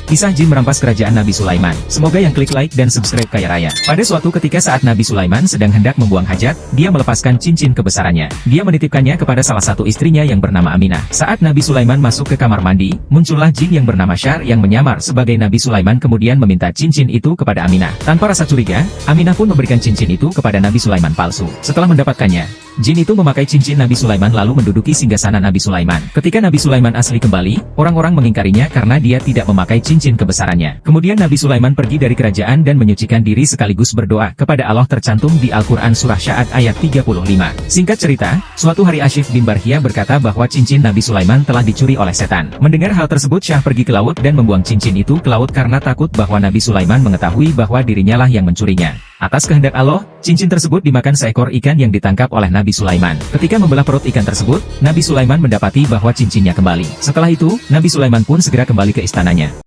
Kisah jin merampas kerajaan Nabi Sulaiman. Semoga yang klik like dan subscribe kaya raya. Pada suatu ketika saat Nabi Sulaiman sedang hendak membuang hajat, dia melepaskan cincin kebesarannya. Dia menitipkannya kepada salah satu istrinya yang bernama Aminah. Saat Nabi Sulaiman masuk ke kamar mandi, muncullah jin yang bernama Syar yang menyamar sebagai Nabi Sulaiman kemudian meminta cincin itu kepada Aminah. Tanpa rasa curiga, Aminah pun memberikan cincin itu kepada Nabi Sulaiman palsu. Setelah mendapatkannya, jin itu memakai cincin Nabi Sulaiman lalu menduduki singgasana Nabi Sulaiman. Ketika Nabi Sulaiman asli kembali, orang-orang mengingkarinya karena dia tidak memakai cincin kebesarannya. Kemudian Nabi Sulaiman pergi dari kerajaan dan menyucikan diri sekaligus berdoa kepada Allah tercantum di Al-Quran Surah Sya'ad ayat 35. Singkat cerita, suatu hari Ashif bin Barhia berkata bahwa cincin Nabi Sulaiman telah dicuri oleh setan. Mendengar hal tersebut Syah pergi ke laut dan membuang cincin itu ke laut karena takut bahwa Nabi Sulaiman mengetahui bahwa dirinya lah yang mencurinya. Atas kehendak Allah, cincin tersebut dimakan seekor ikan yang ditangkap oleh Nabi Sulaiman. Ketika membelah perut ikan tersebut, Nabi Sulaiman mendapati bahwa cincinnya kembali. Setelah itu, Nabi Sulaiman pun segera kembali ke istananya.